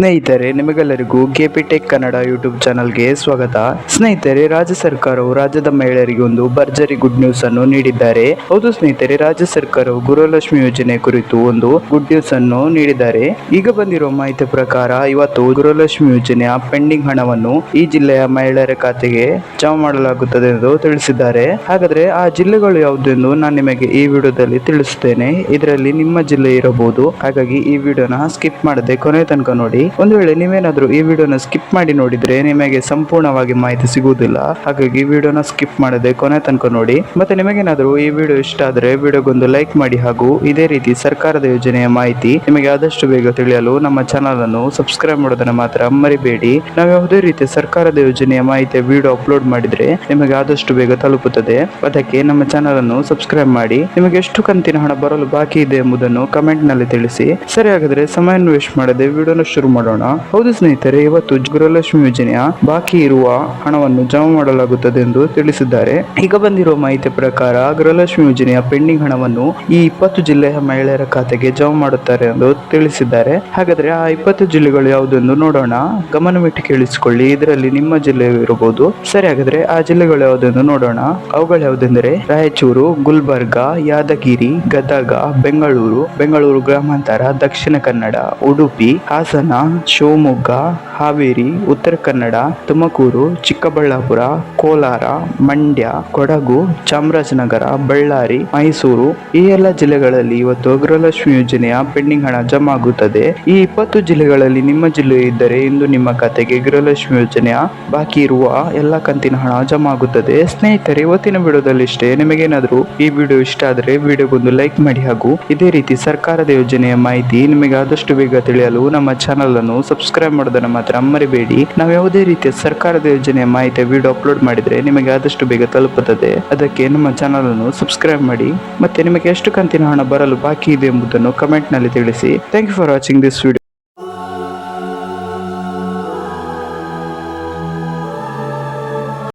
ಸ್ನೇಹಿತರೆ, ನಿಮಗೆಲ್ಲರಿಗೂ KP tech Kannada YouTube ಚಾನಲ್ಗೆ ಸ್ವಾಗತ. ಸ್ನೇಹಿತರೆ, ರಾಜ್ಯ ಸರ್ಕಾರವು ರಾಜ್ಯದ ಮಹಿಳೆಯರಿಗೆ ಒಂದು ಭರ್ಜರಿ ಗುಡ್ ನ್ಯೂಸ್ ಅನ್ನು ನೀಡಿದ್ದಾರೆ. ಹೌದು ಸ್ನೇಹಿತರೆ, ರಾಜ್ಯ ಸರ್ಕಾರವು ಗೃಹಲಕ್ಷ್ಮಿ ಯೋಜನೆ ಕುರಿತು ಒಂದು ಗುಡ್ ನ್ಯೂಸ್ ಅನ್ನು ನೀಡಿದ್ದಾರೆ. ಈಗ ಬಂದಿರುವ ಮಾಹಿತಿ ಪ್ರಕಾರ ಇವತ್ತು ಗೃಹಲಕ್ಷ್ಮಿ ಯೋಜನೆಯ ಪೆಂಡಿಂಗ್ ಹಣವನ್ನು ಈ ಜಿಲ್ಲೆಯ ಮಹಿಳೆಯರ ಖಾತೆಗೆ ಜಮಾ ಮಾಡಲಾಗುತ್ತದೆ ಎಂದು ತಿಳಿಸಿದ್ದಾರೆ. ಹಾಗಾದ್ರೆ ಆ ಜಿಲ್ಲೆಗಳು ಯಾವುದೆಂದು ನಾನು ನಿಮಗೆ ಈ ವಿಡಿಯೋದಲ್ಲಿ ತಿಳಿಸುತ್ತೇನೆ. ಇದರಲ್ಲಿ ನಿಮ್ಮ ಜಿಲ್ಲೆ ಇರಬಹುದು. ಹಾಗಾಗಿ ಈ ವಿಡಿಯೋನ ಸ್ಕಿಪ್ ಮಾಡದೆ ಕೊನೆ ತನಕ ನೋಡಿ. ಒಂದು ವೇಳೆ ನೀವೇನಾದ್ರೂ ಈ ವಿಡಿಯೋನ ಸ್ಕಿಪ್ ಮಾಡಿ ನೋಡಿದ್ರೆ ನಿಮಗೆ ಸಂಪೂರ್ಣವಾಗಿ ಮಾಹಿತಿ ಸಿಗುವುದಿಲ್ಲ. ಹಾಗಾಗಿ ವಿಡಿಯೋನ ಸ್ಕಿಪ್ ಮಾಡದೆ ಕೊನೆ ತನಕ ನೋಡಿ. ಮತ್ತೆ ನಿಮಗೇನಾದ್ರೂ ಈ ವಿಡಿಯೋ ಇಷ್ಟ ಆದ್ರೆ ವಿಡಿಯೋಗೊಂದು ಲೈಕ್ ಮಾಡಿ ಹಾಗೂ ಇದೇ ರೀತಿ ಸರ್ಕಾರದ ಯೋಜನೆಯ ಮಾಹಿತಿ ನಿಮಗೆ ಆದಷ್ಟು ಬೇಗ ತಿಳಿಯಲು ನಮ್ಮ ಚಾನಲ್ ಅನ್ನು ಸಬ್ಸ್ಕ್ರೈಬ್ ಮಾಡೋದನ್ನ ಮಾತ್ರ ಮರಿಬೇಡಿ. ನಾವು ಯಾವುದೇ ರೀತಿಯ ಸರ್ಕಾರದ ಯೋಜನೆಯ ಮಾಹಿತಿಯ ವಿಡಿಯೋ ಅಪ್ಲೋಡ್ ಮಾಡಿದ್ರೆ ನಿಮಗೆ ಆದಷ್ಟು ಬೇಗ ತಲುಪುತ್ತದೆ. ಅದಕ್ಕೆ ನಮ್ಮ ಚಾನಲ್ ಅನ್ನು ಸಬ್ಸ್ಕ್ರೈಬ್ ಮಾಡಿ. ನಿಮಗೆ ಎಷ್ಟು ಕಂತಿನ ಹಣ ಬರಲು ಬಾಕಿ ಇದೆ ಎಂಬುದನ್ನು ಕಮೆಂಟ್ ನಲ್ಲಿ ತಿಳಿಸಿ. ಸರಿ, ಹಾಗಾದ್ರೆ ಸಮಯವನ್ನು ವೇಸ್ಟ್ ಮಾಡದೆ ವಿಡಿಯೋನ ಶುರು ಮಾಡೋಣ. ಹೌದು ಸ್ನೇಹಿತರೆ, ಇವತ್ತು ಗೃಹಲಕ್ಷ್ಮಿ ಯೋಜನೆಯ ಬಾಕಿ ಇರುವ ಹಣವನ್ನು ಜಮಾ ಮಾಡಲಾಗುತ್ತದೆ ಎಂದು ತಿಳಿಸಿದ್ದಾರೆ. ಈಗ ಬಂದಿರುವ ಮಾಹಿತಿ ಪ್ರಕಾರ ಗೃಹಲಕ್ಷ್ಮಿ ಯೋಜನೆಯ ಪೆಂಡಿಂಗ್ ಹಣವನ್ನು ಈ 20 ಜಿಲ್ಲೆಯ ಮಹಿಳೆಯರ ಖಾತೆಗೆ ಜಮಾ ಮಾಡುತ್ತಾರೆ ಎಂದು ತಿಳಿಸಿದ್ದಾರೆ. ಹಾಗಾದ್ರೆ ಆ 20 ಜಿಲ್ಲೆಗಳು ಯಾವುದೆಂದು ನೋಡೋಣ. ಗಮನವಿಟ್ಟು ಕೇಳಿಸಿಕೊಳ್ಳಿ. ಇದರಲ್ಲಿ ನಿಮ್ಮ ಜಿಲ್ಲೆ ಇರಬಹುದು. ಸರಿ, ಹಾಗಾದ್ರೆ ಆ ಜಿಲ್ಲೆಗಳು ಯಾವುದೆಂದು ನೋಡೋಣ. ಅವುಗಳು ಯಾವುದೆಂದರೆ ರಾಯಚೂರು, ಗುಲ್ಬರ್ಗ, ಯಾದಗಿರಿ, ಗದಗ, ಬೆಂಗಳೂರು ಗ್ರಾಮಾಂತರ, ದಕ್ಷಿಣ ಕನ್ನಡ, ಉಡುಪಿ, ಹಾಸನ, ಶಿವಮೊಗ್ಗ, ಹಾವೇರಿ, ಉತ್ತರ ಕನ್ನಡ, ತುಮಕೂರು, ಚಿಕ್ಕಬಳ್ಳಾಪುರ, ಕೋಲಾರ, ಮಂಡ್ಯ, ಕೊಡಗು, ಚಾಮರಾಜನಗರ, ಬಳ್ಳಾರಿ, ಮೈಸೂರು ಈ ಎಲ್ಲ ಜಿಲ್ಲೆಗಳಲ್ಲಿ ಇವತ್ತು ಗೃಹಲಕ್ಷ್ಮಿ ಯೋಜನೆಯ ಪೆಂಡಿಂಗ್ ಹಣ ಜಮಾ ಆಗುತ್ತದೆ. ಈ 20 ಜಿಲ್ಲೆಗಳಲ್ಲಿ ನಿಮ್ಮ ಜಿಲ್ಲೆ ಇದ್ದರೆ ಇಂದು ನಿಮ್ಮ ಖಾತೆಗೆ ಗೃಹಲಕ್ಷ್ಮಿ ಯೋಜನೆಯ ಬಾಕಿ ಇರುವ ಎಲ್ಲ ಕಂತಿನ ಹಣ ಜಮಾ ಆಗುತ್ತದೆ. ಸ್ನೇಹಿತರೆ, ಇವತ್ತಿನ ವಿಡಿಯೋದಲ್ಲಿ ಇಷ್ಟೇ. ನಿಮಗೇನಾದರೂ ಈ ವಿಡಿಯೋ ಇಷ್ಟ ಆದರೆ ವಿಡಿಯೋಗೊಂದು ಲೈಕ್ ಮಾಡಿ ಹಾಗೂ ಇದೇ ರೀತಿ ಸರ್ಕಾರದ ಯೋಜನೆಯ ಮಾಹಿತಿ ನಿಮಗೆ ಆದಷ್ಟು ಬೇಗ ತಿಳಿಯಲು ನಮ್ಮ ಚಾನಲ್ ಅನ್ನು ಸಬ್ಸ್ಕ್ರೈಬ್ ಮಾಡೋದನ್ನ ಮಾತ್ರ ಮರಿಬೇಡಿ. ನಾವು ಯಾವುದೇ ರೀತಿಯ ಸರ್ಕಾರದ ಯೋಜನೆಯ ಮಾಹಿತಿಯ ವಿಡಿಯೋ ಅಪ್ಲೋಡ್ ಮಾಡಿದ್ರೆ ನಿಮಗೆ ಆದಷ್ಟು ಬೇಗ ತಲುಪುತ್ತದೆ. ಅದಕ್ಕೆ ನಮ್ಮ ಚಾನಲ್ ಅನ್ನು ಸಬ್ಸ್ಕ್ರೈಬ್ ಮಾಡಿ. ಮತ್ತೆ ನಿಮಗೆ ಎಷ್ಟು ಕಂತಿನ ಹಣ ಬರಲು ಬಾಕಿ ಇದೆ ಎಂಬುದನ್ನು ಕಮೆಂಟ್ ನಲ್ಲಿ ತಿಳಿಸಿ. Thank you for watching this video.